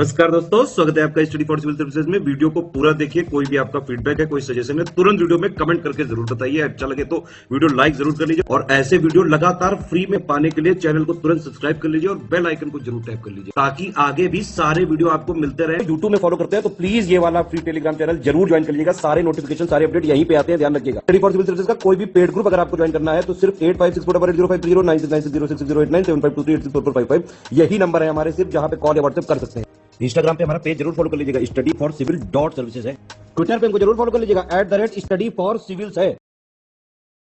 नमस्कार दोस्तों, स्वागत है आपका स्टडी फॉर सिविल सर्विसेज में। वीडियो को पूरा देखिए। कोई भी आपका फीडबैक है, कोई सजेशन है, तुरंत वीडियो में कमेंट करके जरूर बताइए। अच्छा लगे तो वीडियो लाइक जरूर कर लीजिए और ऐसे वीडियो लगातार फ्री में पाने के लिए चैनल को तुरंत सब्सक्राइब कर लीजिए और बेल आइकन को जरूर टैप कर लीजिए ताकि आगे भी सारे वीडियो आपको मिलते रहे। यूट्यूब में फॉलो करते हैं तो प्लीज ये वाला फ्री टेलीग्राम चैनल जरूर ज्वाइन कर लीजिएगा। सारे नोटिफिकेशन, सारे अपडेट यहीं पे आते हैं, ध्यान रखिएगा। स्टडी फॉर सिविल सर्विसेज का कोई भी पेड ग्रुप अगर आपको ज्वाइन करना है तो सिर्फ 856480530969606089786445 यही नंबर है हमारे, सिर्फ जहां पे कॉल या व्हाट्सएप कर सकते हैं। इंस्टाग्राम पे हमारा पेज जरूर फॉलो कर लीजिएगा, स्टडी फॉर सिविल .सर्विसेज है। ट्विटर पे हमको जरूर फॉलो कर लीजिएगा, @स्टडी फॉर सिविल्स है।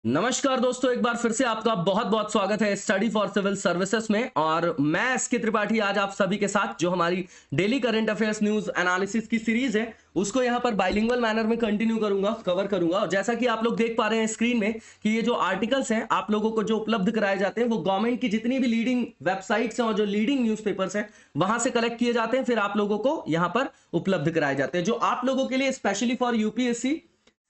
नमस्कार दोस्तों, एक बार फिर से आपका बहुत बहुत स्वागत है स्टडी फॉर सिविल सर्विसेज में। और मैं एसके त्रिपाठी आज आप सभी के साथ जो हमारी daily current affairs news analysis की सीरीज है उसको यहां पर बाइलिंगुअल मैनर में कंटिन्यू कवर करूंगा। और जैसा कि आप लोग देख पा रहे हैं स्क्रीन में कि ये जो आर्टिकल्स हैं आप लोगों को जो उपलब्ध कराए जाते हैं वो गवर्नमेंट की जितनी भी लीडिंग वेबसाइट्स हैं और जो लीडिंग न्यूज़पेपर्स हैं वहां से कलेक्ट किए जाते हैं, फिर आप लोगों को यहां पर उपलब्ध कराए जाते हैं जो आप लोगों के लिए स्पेशली फॉर यूपीएससी,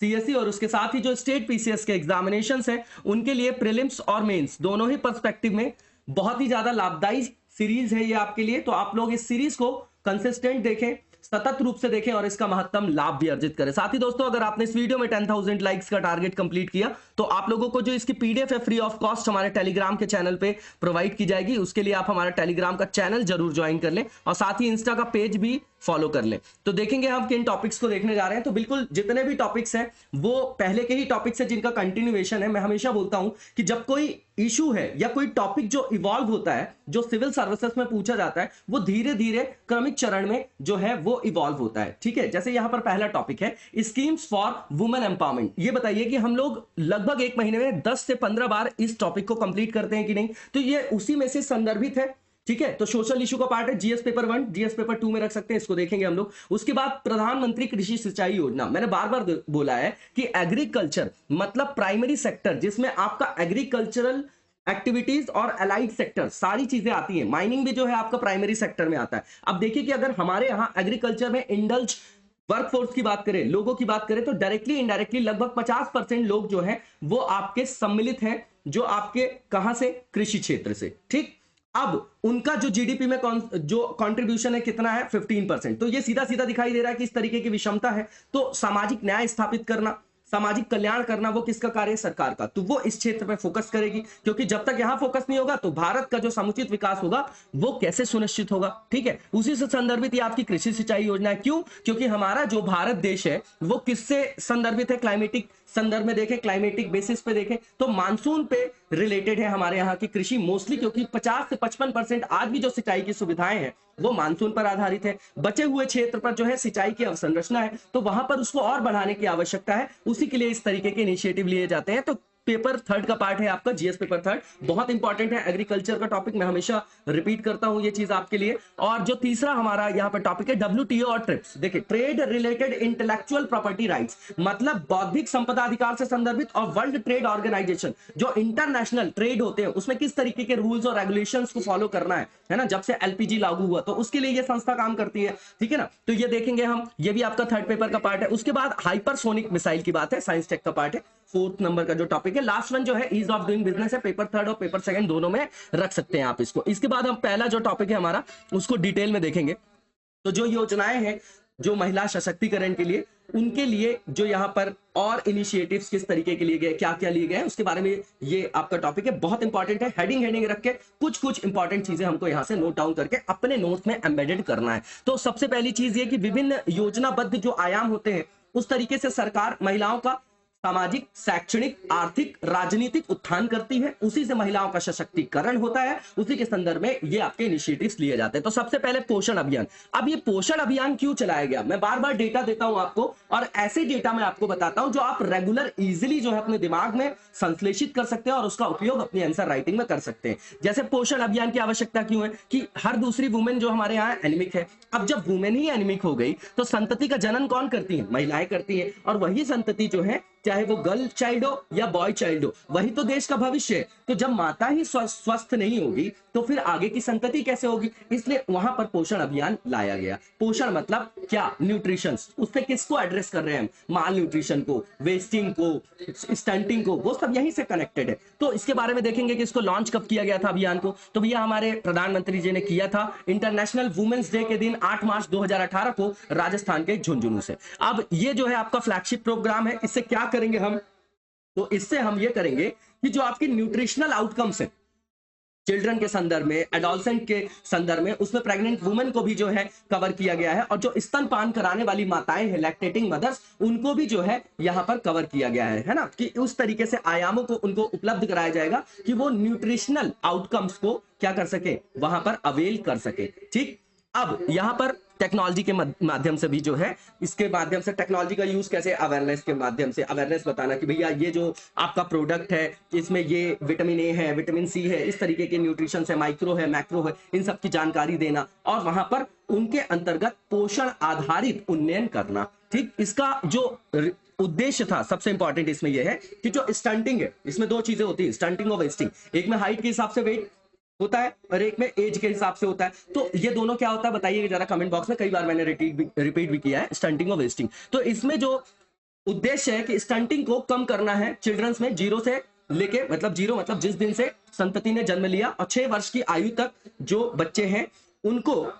सीएससी और उसके साथ ही जो स्टेट पीसीएस के एग्जामिनेशंस हैं उनके लिए प्रीलिम्स और मेंस दोनों ही पर्सपेक्टिव में बहुत ही ज्यादा लाभदायी सीरीज है ये आपके लिए। तो आप लोग इस सीरीज को कंसिस्टेंट देखें, सतत रूप से देखें और इसका महत्तम लाभ भी अर्जित करें। साथ ही दोस्तों, अगर आपने इस वीडियो में 10,000 लाइक्स का टारगेट कंप्लीट किया तो आप लोगों को जो इसकी पीडीएफ है फ्री ऑफ कॉस्ट हमारे टेलीग्राम के चैनल पे प्रोवाइड की जाएगी। उसके लिए आप हमारा टेलीग्राम का चैनल जरूर ज्वाइन कर लें और साथ ही इंस्टा का पेज भी फॉलो कर लें। तो देखेंगे हम किन टॉपिक्स को देखने जा रहे हैं। तो बिल्कुल जितने भी टॉपिक्स हैं वो पहले के ही टॉपिक्स हैं जिनका कंटिन्यूएशन है। मैं हमेशा बोलता हूं कि जब कोई इशू है या कोई टॉपिक जो इवॉल्व होता है, जो सिविल सर्विसेज में पूछा जाता है, वो धीरे धीरे क्रमिक चरण में जो है वो इवॉल्व होता है। ठीक है, जैसे यहां पर पहला टॉपिक है स्कीम्स फॉर वुमेन एम्पावरमेंट। ये बताइए कि हम लोग लगभग एक महीने में 10 से 15 बार इस टॉपिक को कंप्लीट करते हैं कि नहीं। तो ये उसी में से संदर्भित है। ठीक है, तो सोशल इशू का पार्ट है। जीएस पेपर 1, जीएस पेपर 2 में रख सकते हैं, इसको देखेंगे हम लोग। उसके बाद प्रधानमंत्री कृषि सिंचाई योजना, मैंने बार बार बोला है कि एग्रीकल्चर मतलब प्राइमरी सेक्टर जिसमें आपका एग्रीकल्चरल एक्टिविटीज और अलाइड सेक्टर सारी चीजें आती हैं। माइनिंग भी जो है आपका प्राइमरी सेक्टर में आता है। अब देखिए कि अगर हमारे यहाँ एग्रीकल्चर में इंडल्ज वर्कफोर्स की बात करें, लोगों की बात करें, तो डायरेक्टली इनडायरेक्टली लगभग 50% लोग जो है वो आपके सम्मिलित हैं, जो आपके कहां से, कृषि क्षेत्र से। ठीक, अब उनका जो जीडीपी में जो कंट्रीब्यूशन है कितना है, 15%। तो ये सीधा सीधा दिखाई दे रहा है कि इस तरीके की विषमता है। तो सामाजिक न्याय स्थापित करना, सामाजिक कल्याण करना वो किसका कार्य है, सरकार का। तो वो इस क्षेत्र पे फोकस करेगी, क्योंकि जब तक यहां फोकस नहीं होगा तो भारत का जो समुचित विकास होगा वो कैसे सुनिश्चित होगा। ठीक है, उसी से संदर्भित ये आपकी कृषि सिंचाई योजना है। क्यों? क्योंकि हमारा जो भारत देश है वो किससे संदर्भित है, क्लाइमेटिक संदर्भ में देखें, क्लाइमेटिक बेसिस पे देखें तो मानसून पे रिलेटेड है हमारे यहाँ की कृषि मोस्टली, क्योंकि 50 से 55% आज भी जो सिंचाई की सुविधाएं हैं वो मानसून पर आधारित है। बचे हुए क्षेत्र पर जो है सिंचाई की अवसंरचना है, तो वहां पर उसको और बढ़ाने की आवश्यकता है। उसी के लिए इस तरीके के इनिशिएटिव लिए जाते हैं। तो पेपर 3 का पार्ट है आपका, जीएस पेपर 3 बहुत इंपॉर्टेंट है। एग्रीकल्चर का टॉपिक मैं हमेशा रिपीट करता हूं ये चीज आपके लिए। और जो तीसरा हमारा यहाँ पर टॉपिक है डब्ल्यूटीओ और ट्रिप्स। देखिए, trade related intellectual property rights मतलब बौद्धिक संपदा अधिकार से संदर्भित, और वर्ल्ड ट्रेड ऑर्गेनाइजेशन जो इंटरनेशनल ट्रेड होते हैं उसमें किस तरीके के रूल्स और रेगुलेशंस को फॉलो करना है ना। जब से एलपीजी लागू हुआ तो उसके लिए ये संस्था काम करती है। ठीक है ना, तो ये देखेंगे हम, ये भी आपका 3rd पेपर का पार्ट है। उसके बाद हाइपरसोनिक मिसाइल की बात है, साइंस टेक का पार्ट है, 4th नंबर का जो टॉपिक है। लास्ट वन जो है ईज ऑफ डूइंग बिजनेस है, पेपर 3rd और पेपर 2 दोनों में रख सकते हैं आप इसको। इसके बाद हम पहला जो टॉपिक है हमारा उसको डिटेल में देखेंगे। तो जो योजनाएं हैं जो महिला सशक्तिकरण के लिए, उनके लिए जो यहाँ पर और इनिशिएटिव्स किस तरीके के लिए गए, क्या क्या लिए गए, उसके बारे में ये आपका टॉपिक है, बहुत इंपॉर्टेंट है। हेडिंग रख के कुछ इंपॉर्टेंट चीजें हमको यहाँ से नोट डाउन करके अपने नोट्स में एम्बेडेड करना है। तो सबसे पहली चीज ये कि विभिन्न योजनाबद्ध जो आयाम होते हैं उस तरीके से सरकार महिलाओं का सामाजिक, शैक्षणिक, आर्थिक, राजनीतिक उत्थान करती है, उसी से महिलाओं का सशक्तिकरण होता है। उसी के संदर्भ में ये आपके इनिशिएटिव्स लिए जाते हैं। तो सबसे पहले पोषण अभियान। अब ये पोषण अभियान क्यों चलाया गया, मैं बार बार डेटा देता हूं आपको, और ऐसे डेटा मैं आपको बताता हूं जो आप रेगुलर इजीली जो है अपने दिमाग में संश्लेषित कर सकते हैं और उसका उपयोग अपनी आंसर राइटिंग में कर सकते हैं। जैसे पोषण अभियान की आवश्यकता क्यों है कि हर दूसरी वुमेन जो हमारे यहाँ एनीमिक है। अब जब वुमेन ही एनीमिक हो गई तो संतति का जनन कौन करती है, महिलाएं करती है। और वही संतति जो है, चाहे वो गर्ल चाइल्ड हो या बॉय चाइल्ड हो, वही तो देश का भविष्य है। तो जब माता ही स्वस्थ नहीं होगी तो फिर आगे की संतति कैसे होगी, इसलिए वहां पर पोषण अभियान लाया गया। पोषण मतलब क्या, न्यूट्रिशन। उससे किसको एड्रेस कर रहे हैं हम, माल न्यूट्रिशन को, वेस्टिंग को, स्टंटिंग को, वो सब यहीं से कनेक्टेड है। तो इसके बारे में देखेंगे कि इसको लॉन्च कब किया गया था अभियान को, तो भैया हमारे प्रधानमंत्री जी ने किया था इंटरनेशनल वुमेन्स डे के दिन 8 मार्च 2018 को राजस्थान के झुंझुनू से। अब ये जो है आपका फ्लैगशिप प्रोग्राम है, इससे क्या करेंगे हम, तो इससे हम ये करेंगे कि जो आपके न्यूट्रिशनल आउटकम्स है चिल्ड्रन के संदर्भ में, एडोलसेंट के संदर्भ में, उसमें प्रेग्नेंट वुमेन को भी जो है कवर किया गया है, और जो स्तनपान कराने वाली माताएं हैं, लैक्टेटिंग मदर्स, उनको भी जो है यहां पर कवर किया गया है ना, कि उस तरीके से आयामों को उनको उपलब्ध कराया जाएगा कि वो न्यूट्रिशनल आउटकम्स को क्या कर सके, वहां पर अवेल कर सके। ठीक, अब यहां पर टेक्नोलॉजी के माध्यम से भी जो है, इसके माध्यम से टेक्नोलॉजी का यूज कैसे, अवेयरनेस के माध्यम से अवेयरनेस बताना कि भैया ये जो आपका प्रोडक्ट है इसमें ये विटामिन ए है, विटामिन सी है, इस तरीके के न्यूट्रिशन है, माइक्रो है, मैक्रो है, इन सब की जानकारी देना, और वहां पर उनके अंतर्गत पोषण आधारित उन्नयन करना। ठीक, इसका जो उद्देश्य था सबसे इंपॉर्टेंट इसमें यह है कि जो स्टंटिंग है, इसमें दो चीजें होती है, स्टंटिंग और वेस्टिंग। एक में हाइट के हिसाब से वेट होता है और एक में एज के हिसाब से होता है। तो ये दोनों क्या होता है बताइए जरा कमेंट बॉक्स में, कई बार मैंने रिपीट भी किया है, स्टंटिंग और वेस्टिंग। तो इसमें जो उद्देश्य है कि स्टंटिंग को कम करना है चिल्ड्रंस में, जीरो से लेके, मतलब जीरो मतलब जिस दिन से संतति ने जन्म लिया, और 6 वर्ष की आयु तक जो बच्चे हैं उनको,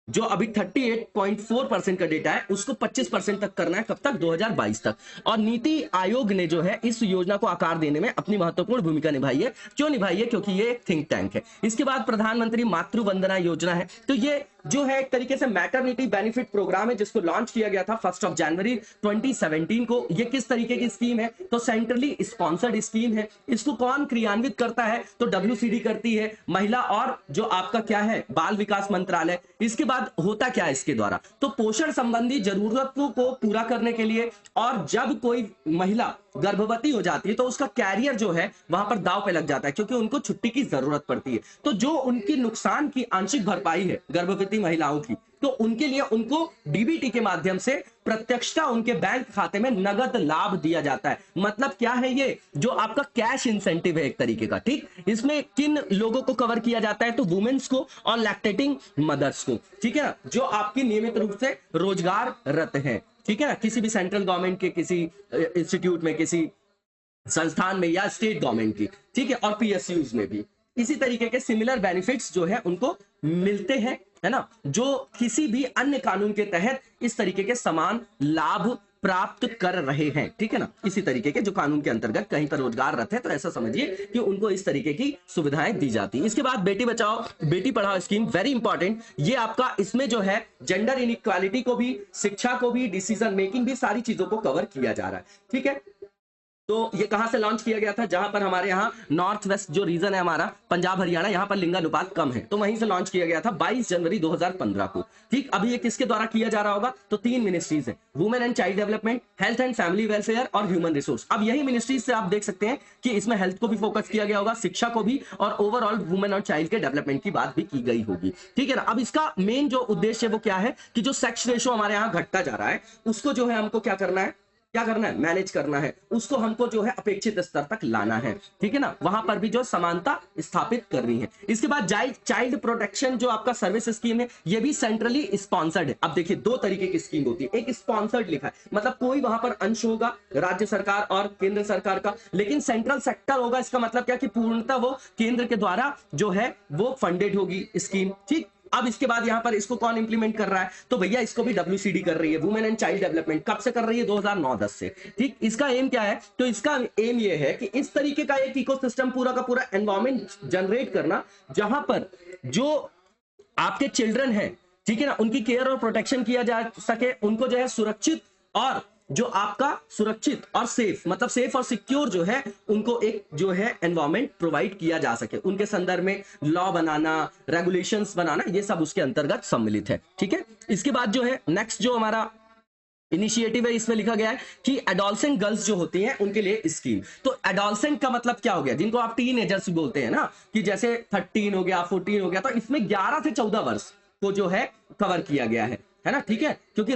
जो अभी 38.4% का डेटा है, उसको 25% तक करना है। कब तक, 2022 तक। और नीति आयोग ने जो है इस योजना को आकार देने में अपनी महत्वपूर्ण भूमिका निभाई है। क्यों निभाई है, क्योंकि ये एक थिंक टैंक है। इसके बाद प्रधानमंत्री मातृ वंदना योजना है, तो ये जो है एक तरीके से मैटरनिटी बेनिफिट प्रोग्राम है, जिसको लॉन्च किया गया था 1 जनवरी 2017 को। ये किस तरीके की स्कीम है, तो सेंट्रली स्पॉन्सर्ड स्कीम है। इसको कौन क्रियान्वित करता है, तो WCD करती है, महिला और जो आपका क्या है, बाल विकास मंत्रालय। इसके बाद होता क्या है इसके द्वारा, तो पोषण संबंधी जरूरतों को पूरा करने के लिए, और जब कोई महिला गर्भवती हो जाती है तो उसका कैरियर जो है वहां पर दांव पे लग जाता है, क्योंकि उनको छुट्टी की जरूरत पड़ती है। तो जो उनकी नुकसान की आंशिक भरपाई है गर्भवती महिलाओं की, तो उनके लिए उनको DBT के माध्यम से प्रत्यक्षता उनके बैंक खाते में नगद लाभ दिया जाता है। मतलब क्या है, ये जो आपका कैश इंसेंटिव है एक तरीके का। ठीक, इसमें किन लोगों को कवर किया जाता है, तो वुमेन्स को और लैक्टेटिंग मदर्स को। ठीक है ना, जो आपकी नियमित रूप से रोजगाररत है। ठीक है ना, किसी भी सेंट्रल गवर्नमेंट के किसी इंस्टीट्यूट में, किसी संस्थान में, या स्टेट गवर्नमेंट की। ठीक है, और PSUs में भी इसी तरीके के सिमिलर बेनिफिट्स जो है उनको मिलते हैं, है ना, जो किसी भी अन्य कानून के तहत इस तरीके के समान लाभ प्राप्त कर रहे हैं। ठीक है ना, इसी तरीके के जो कानून के अंतर्गत कहीं पर रोजगाररत है, तो ऐसा समझिए कि उनको इस तरीके की सुविधाएं दी जाती है। इसके बाद Beti Bachao Beti Padhao scheme, very important. ये आपका इसमें जो है जेंडर इनइक्वालिटी को भी, शिक्षा को भी, डिसीजन मेकिंग भी, सारी चीजों को कवर किया जा रहा है। ठीक है, तो ये कहां से लॉन्च किया गया था, जहां पर हमारे यहाँ नॉर्थ वेस्ट जो रीजन है हमारा, पंजाब हरियाणा, यहां पर लिंगानुपात कम है, तो वहीं से लॉन्च किया गया था 22 जनवरी 2015 को। ठीक, अभी ये किसके द्वारा किया जा रहा होगा, तो 3 मिनिस्ट्रीज है, women and child development, health and family welfare और ह्यूमन रिसोर्स। अब यही मिनिस्ट्रीज से आप देख सकते हैं कि इसमें हेल्थ को भी फोकस किया गया होगा, शिक्षा को भी, और ओवरऑल वुमेन और चाइल्ड के डेवलपमेंट की बात भी की गई होगी। ठीक है ना, अब इसका मेन जो उद्देश्य है वो क्या है, कि जो सेक्स रेशो हमारे यहाँ घटता जा रहा है, उसको जो है हमको क्या करना है, मैनेज करना है, उसको हमको जो है अपेक्षित स्तर तक लाना है। ठीक है ना, वहां पर भी जो समानता स्थापित करनी है। इसके बाद चाइल्ड प्रोटेक्शन जो आपका सर्विस स्कीम है, ये भी सेंट्रली स्पॉन्सर्ड है। अब देखिए, 2 तरीके की स्कीम होती है, एक स्पॉन्सर्ड लिखा है, मतलब कोई वहां पर अंश होगा राज्य सरकार और केंद्र सरकार का, लेकिन सेंट्रल सेक्टर होगा। इसका मतलब क्या, कि पूर्णतः वो केंद्र के द्वारा जो है वो फंडेड होगी स्कीम। ठीक, अब इसके बाद यहां पर इसको कौन इंप्लीमेंट कर रहा है, तो भैया इसको भी WCD कर रही है, वुमेन एंड चाइल्ड डेवलपमेंट। कब से कर रही है, 2009-10 से। ठीक, इसका एम क्या है, तो इसका एम ये है कि इस तरीके का एक इकोसिस्टम, पूरा का पूरा एनवायरमेंट जनरेट करना, जहां पर जो आपके चिल्ड्रन है, ठीक है ना, उनकी केयर और प्रोटेक्शन किया जा सके, उनको जो है सुरक्षित, और जो आपका सुरक्षित और सेफ, मतलब सेफ और सिक्योर जो है, उनको एक जो है एनवायरमेंट प्रोवाइड किया जा सके। उनके संदर्भ में लॉ बनाना, रेगुलेशंस बनाना, ये सब उसके अंतर्गत सम्मिलित है। ठीक है, इसके बाद जो है नेक्स्ट जो हमारा इनिशिएटिव है, इसमें लिखा गया है कि एडोलसेंट गर्ल्स जो होती हैं उनके लिए स्कीम। तो एडोलसेंट का मतलब क्या हो गया, जिनको आप टीनेजर्स बोलते हैं ना, कि जैसे 13 हो गया, 14 हो गया, तो इसमें 11 से 14 वर्ष को जो है कवर किया गया है ना। ठीक है, क्योंकि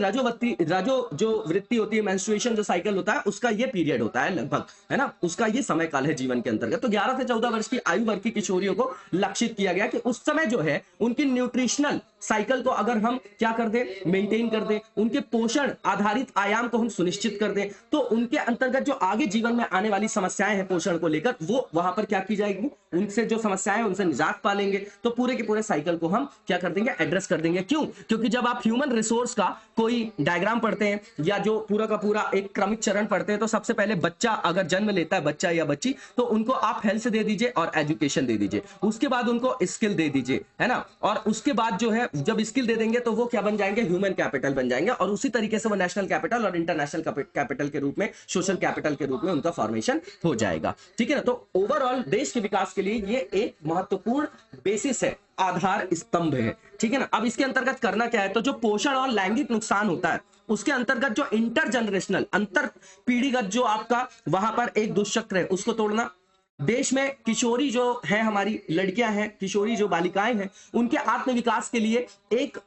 रजो जो वृत्ति होती है, मेंस्ट्रुएशन जो साइकिल होता है, उसका ये पीरियड होता है लगभग, है ना, उसका ये समय काल है जीवन के अंतर्गत। तो 11 से 14 वर्ष की आयु वर्ग की किशोरियों को लक्षित किया गया कि उस समय जो है उनकी न्यूट्रिशनल साइकिल को अगर हम क्या कर दें, मेंटेन कर दें, उनके पोषण आधारित आयाम को हम सुनिश्चित कर दें, तो उनके अंतर्गत जो आगे जीवन में आने वाली समस्याएं हैं पोषण को लेकर, वो वहां पर क्या की जाएगी, उनसे जो समस्याएं हैं उनसे निजात पा लेंगे। तो पूरे के पूरे साइकिल को हम क्या कर देंगे, एड्रेस कर देंगे। क्यों? क्योंकि जब आप ह्यूमन रिसोर्स का कोई डायग्राम पढ़ते हैं या जो पूरा का पूरा एक क्रमिक चरण पढ़ते हैं, तो सबसे पहले बच्चा अगर जन्म लेता है, बच्चा या बच्ची, तो उनको आप हेल्थ दे दीजिए और एजुकेशन दे दीजिए, उसके बाद उनको स्किल दे दीजिए, है ना, और उसके बाद जो है जब स्किल दे देंगे तो वो क्या बन जाएंगे, ह्यूमन कैपिटल बन जाएंगे, और उसी तरीके से वो नेशनल कैपिटल और इंटरनेशनल कैपिटल के रूप में, सोशल कैपिटल के रूप में उनका फॉर्मेशन हो जाएगा। ठीक है ना। तो ओवरऑल देश के विकास के लिए ये एक महत्वपूर्ण बेसिस है, आधार स्तंभ है। ठीक है ना। अब इसके अंतर्गत करना क्या है, तो जो पोषण और लैंगिक नुकसान होता है उसके अंतर्गत जो इंटर जनरेशनल, अंतर पीढ़ीगत जो आपका वहां पर एक दुष्चक्र है, उसको तोड़ना। देश में किशोरी जो है, हमारी लड़कियां हैं, किशोरी जो बालिकाएं हैं, उनके आत्म विकास के लिए एक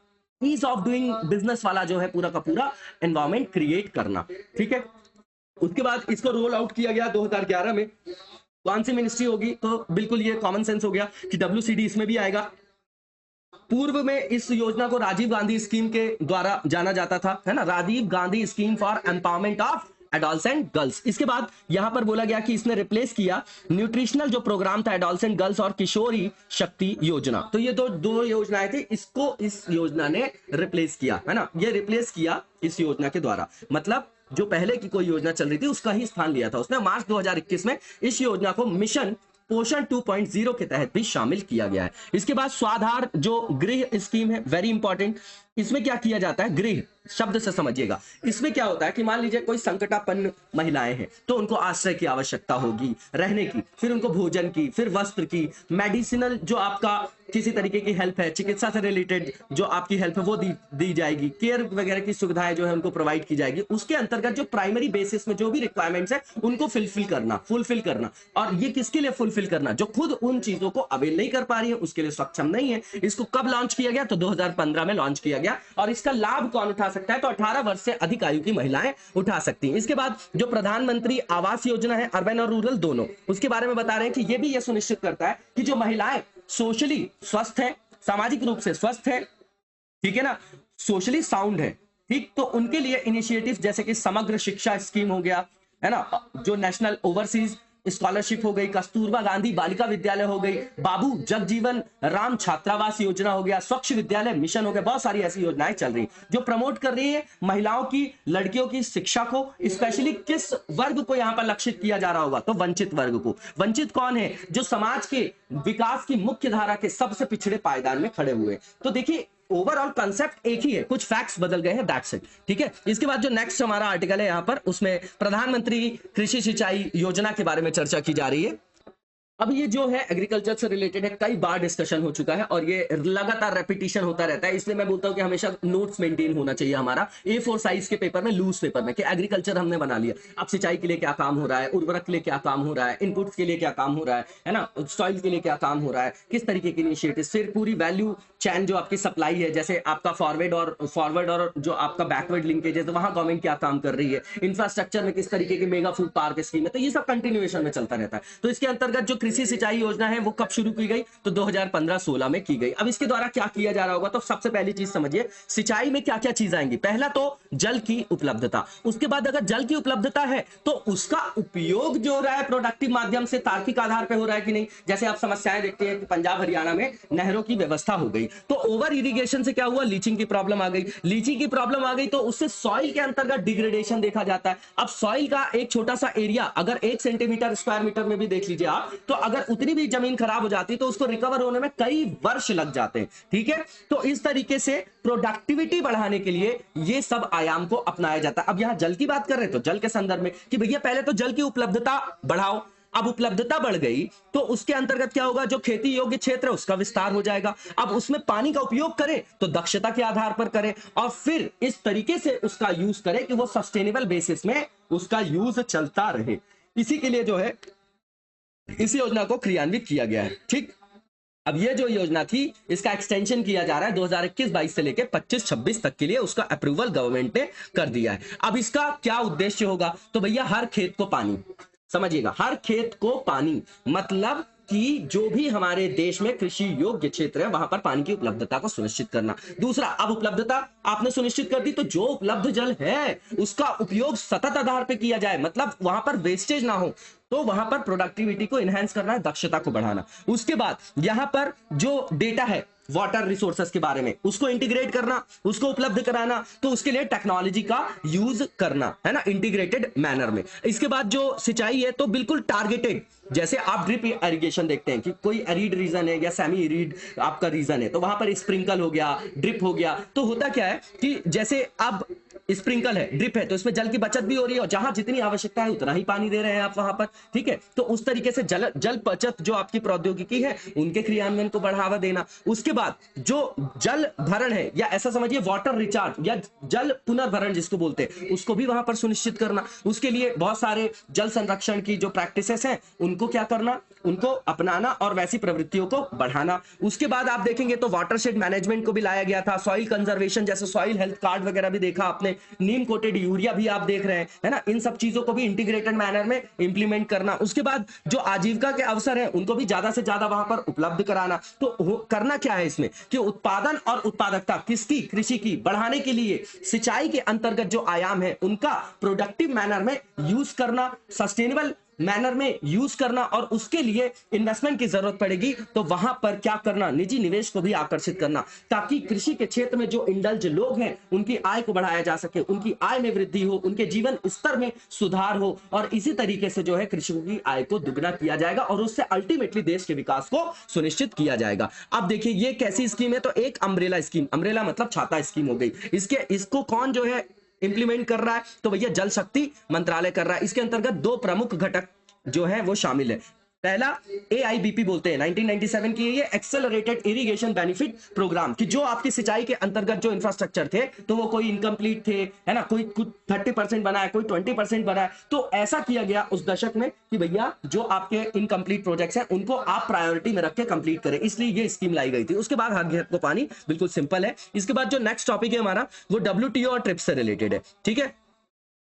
ईज ऑफ डूइंग बिजनेस वाला जो है पूरा का पूरा एनवायरमेंट क्रिएट करना। ठीक है। उसके बाद इसको रोल आउट किया गया 2011 में। कौन सी मिनिस्ट्री होगी, तो बिल्कुल ये कॉमन सेंस हो गया कि WCD इसमें भी आएगा। पूर्व में इस योजना को राजीव गांधी स्कीम के द्वारा जाना जाता था, है ना, Rajiv Gandhi scheme for empowerment of adolescent girls. इसके बाद यहां पर बोला गया कि इसने रिप्लेस किया न्यूट्रिशनल जो प्रोग्राम था एडोलसेंट गर्ल्स और किशोरी शक्ति योजना। तो ये दो योजनाएं थी, इसको इस योजना ने रिप्लेस किया, है ना, ये रिप्लेस किया इस योजना के द्वारा। मतलब जो पहले की कोई योजना चल रही थी उसका ही स्थान लिया था उसने। मार्च 2021 में इस योजना को मिशन पोषण 2.0 के तहत भी शामिल किया गया है। इसके बाद स्वाधार जो गृह स्कीम है, वेरी इंपॉर्टेंट। इसमें क्या किया जाता है, गृह शब्द से समझिएगा। इसमें क्या होता है कि मान लीजिए कोई संकटापन्न महिलाएं हैं, तो उनको आश्रय की आवश्यकता होगी, रहने की, फिर उनको भोजन की, फिर वस्त्र की, मेडिसिनल जो आपका किसी तरीके की हेल्प है, चिकित्सा से रिलेटेड जो आपकी हेल्प है वो दी जाएगी, केयर वगैरह की सुविधाएं जो है उनको प्रोवाइड की जाएगी। उसके अंतर्गत जो प्राइमरी बेसिस में जो भी रिक्वायरमेंट्स है उनको फुलफिल करना। और ये किसके लिए फुलफिल करना, जो खुद उन चीजों को अवेल नहीं कर पा रही है, उसके लिए सक्षम नहीं है। इसको कब लॉन्च किया गया, तो 2015 में लॉन्च किया गया। और इसका लाभ कौन उठा सकता है, तो 18 वर्ष से अधिक आयु की महिलाएं उठा सकती हैं। इसके बाद जो प्रधानमंत्री आवास योजना है, अर्बन और रूरल दोनों, उसके बारे में बता रहे हैं कि यह भी यह सुनिश्चित करता है कि जो महिलाएं सोशली स्वस्थ है, सामाजिक रूप से स्वस्थ है, ठीक है ना, सोशली साउंड है, ठीक, तो उनके लिए इनिशिएटिव जैसे कि समग्र शिक्षा स्कीम हो गया, है ना, जो नेशनल ओवरसीज स्कॉलरशिप हो गई, कस्तूरबा गांधी बालिका विद्यालय हो गई, बाबू जगजीवन राम छात्रावास योजना हो गया, स्वच्छ विद्यालय मिशन हो गया। बहुत सारी ऐसी योजनाएं चल रही जो प्रमोट कर रही है महिलाओं की, लड़कियों की शिक्षा को। स्पेशली किस वर्ग को यहां पर लक्षित किया जा रहा होगा, तो वंचित वर्ग को। वंचित कौन है, जो समाज के विकास की मुख्य धारा के सबसे पिछड़े पायदान में खड़े हुए। तो देखिए ओवरऑल कंसेप्ट एक ही है, कुछ फैक्ट्स बदल गए हैं, दैट्स इट। ठीक है। इसके बाद जो नेक्स्ट हमारा आर्टिकल है यहां पर, उसमें प्रधानमंत्री कृषि सिंचाई योजना के बारे में चर्चा की जा रही है। अब ये जो है एग्रीकल्चर से रिलेटेड है, कई बार डिस्कशन हो चुका है और ये लगातार रेपिटेशन होता रहता है, इसलिए मैं बोलता हूं कि हमेशा नोट्स मेंटेन होना चाहिए हमारा A4 साइज के पेपर में, लूज पेपर में, कि एग्रीकल्चर हमने बना लिया, अब सिंचाई के लिए क्या काम हो रहा है, उर्वरक के लिए क्या काम हो रहा है, इनपुट्स के लिए क्या काम हो रहा है ना, सॉइल के लिए क्या काम हो रहा है, किस तरीके की इनिशिएटिव, फिर पूरी वैल्यू चैन जो आपकी सप्लाई है, जैसे आपका फॉरवर्ड और जो आपका बैकवर्ड लिंकेज है, तो वहां गवर्नमेंट क्या काम कर रही है, इंफ्रास्ट्रक्चर में किस तरीके की मेगा फूड पार्क स्कीम है, तो ये सब कंटिन्यूएशन में चलता रहता है। तो इसके अंतर्गत जो कृषि सिंचाई योजना है वो कब शुरू की गई, तो 2015-16 में की गई। अब इसके द्वारा क्या किया जा रहा होगा, तो सबसे पहली चीज समझिए सिंचाई में क्या क्या चीज आएंगी। पहला तो जल की उपलब्धता, उसके बाद अगर जल की उपलब्धता है तो उसका उपयोग जो हो रहा है प्रोडक्टिव माध्यम से, तार्किक आधार पर हो रहा है कि नहीं। जैसे आप समस्याएं देखते हैं कि पंजाब हरियाणा में नहरों की व्यवस्था हो गई, तो ओवर इरिगेशन से क्या हुआ, लीचिंग की प्रॉब्लम आ गई। लीचिंग की प्रॉब्लम आ गई तो उससे सॉइल के अंतर्गत डिग्रेडेशन देखा जाता है। अब सॉइल का एक छोटा सा एरिया अगर 1 सेंटीमीटर स्क्वायर मीटर में भी देख लीजिए आप, तो अगर उतनी भी जमीन खराब हो जाती तो उसको रिकवर होने में कई वर्ष लग जाते हैं। ठीक है। तो इस तरीके से प्रोडक्टिविटी बढ़ाने के लिए ये सब आयाम को अपनाया जाता है। अब यहां जल की बात कर रहे हैं तो जल के संदर्भ में कि भैया पहले तो जल की उपलब्धता बढ़ाओ। अब उपलब्धता बढ़ गई तो उसके अंतर्गत क्या होगा, जो खेती योग्य क्षेत्र है उसका विस्तार हो जाएगा। अब उसमें पानी का उपयोग करें तो दक्षता के आधार पर करें और फिर इस तरीके से उसका यूज करें कि वो सस्टेनेबल बेसिस में उसका यूज चलता रहे। इसी के लिए जो है इस योजना को क्रियान्वित किया गया है। ठीक। अब ये जो योजना थी इसका एक्सटेंशन किया जा रहा है 2021-22 से लेकर 25-26 तक के लिए, उसका अप्रूवल गवर्नमेंट ने कर दिया है। अब इसका क्या उद्देश्य होगा, तो भैया हर खेत को पानी, समझिएगा, हर खेत को पानी मतलब कि जो भी हमारे देश में कृषि योग्य क्षेत्र है वहां पर पानी की उपलब्धता को सुनिश्चित करना। दूसरा, अब उपलब्धता आपने सुनिश्चित कर दी तो जो उपलब्ध जल है उसका उपयोग सतत आधार पे किया जाए, मतलब वहां पर वेस्टेज ना हो, तो वहां पर प्रोडक्टिविटी को एनहांस करना है, दक्षता को बढ़ाना। उसके बाद यहां पर जो डेटा है वाटर रिसोर्सेस के बारे में उसको इंटीग्रेट करना, उसको उपलब्ध कराना, तो उसके लिए टेक्नोलॉजी का यूज करना है ना, इंटीग्रेटेड मैनर में। इसके बाद जो सिंचाई है तो बिल्कुल टारगेटेड, जैसे आप ड्रिप इरिगेशन देखते हैं कि कोई एरिड रीजन है या सेमी एरिड आपका रीजन है तो वहां पर स्प्रिंकल हो गया, ड्रिप हो गया, तो होता क्या है कि जैसे अब स्प्रिंकल है, ड्रिप है, तो इसमें जल की बचत भी हो रही है और जहां जितनी आवश्यकता है उतना ही पानी दे रहे हैं आप वहां पर, ठीक है। तो उस तरीके से जल बचत जो आपकी प्रौद्योगिकी है उनके क्रियान्वयन को बढ़ावा देना। उसके बाद जो जल भरण है या ऐसा समझिए वाटर रिचार्ज या जल पुनर्भरण जिसको बोलते हैं उसको भी वहां पर सुनिश्चित करना। उसके लिए बहुत सारे जल संरक्षण की जो प्रैक्टिसेस हैं उनको क्या करना, उनको अपनाना और वैसी प्रवृत्तियों को बढ़ाना। उसके बाद आप देखेंगे तो वाटरशेड मैनेजमेंट को भी लाया गया था, सॉइल कंजर्वेशन जैसे सॉइल हेल्थ कार्ड वगैरह भी देखा आपने, नीम कोटेड यूरिया भी आप देख रहे हैं, है ना, इन सब चीजों को भी इंटीग्रेटेड मैनर में इंप्लीमेंट करना। उसके बाद जो आजीविका के अवसर हैं उनको भी ज्यादा से ज्यादा वहां पर उपलब्ध कराना। तो करना क्या है इसमें कि उत्पादन और उत्पादकता किसकी, कृषि की बढ़ाने के लिए सिंचाई के अंतर्गत जो आयाम है उनका प्रोडक्टिव मैनर में यूज करना, सस्टेनेबल मैनर में यूज करना, और उसके लिए इन्वेस्टमेंट की जरूरत पड़ेगी तो वहां पर क्या करना, निजी निवेश को भी आकर्षित करना, ताकि कृषि के क्षेत्र में जो इंडल्ज लोग हैं उनकी आय को बढ़ाया जा सके, उनकी आय में वृद्धि हो, उनके जीवन स्तर में सुधार हो, और इसी तरीके से जो है कृषकों की आय को दुगना किया जाएगा और उससे अल्टीमेटली देश के विकास को सुनिश्चित किया जाएगा। अब देखिए ये कैसी स्कीम है, तो एक अम्ब्रेला स्कीम, अम्ब्रेला मतलब छाता स्कीम हो गई। इसको कौन जो है इंप्लीमेंट कर रहा है, तो भैया जल शक्ति मंत्रालय कर रहा है। इसके अंतर्गत दो प्रमुख घटक जो है वो शामिल है। पहला AIBP बोलते हैं 1997 की, ये एक्सेलरेटेड इरिगेशन बेनिफिट प्रोग्राम, कि जो आपकी सिंचाई के अंतर्गत जो इंफ्रास्ट्रक्चर थे तो वो कोई इनकम्प्लीट थे, है ना, कोई कुछ 30% बनाया, कोई 20% बनाया, तो ऐसा किया गया उस दशक में कि भैया जो आपके इनकम्प्लीट प्रोजेक्ट्स हैं उनको आप प्रायोरिटी में रख के कंप्लीट करें, इसलिए ये स्कीम लाई गई थी। उसके बाद हर घर को पानी, बिल्कुल सिंपल है। इसके बाद जो नेक्स्ट टॉपिक है हमारा वो WTO और ट्रिप्स से रिलेटेड है, ठीक है।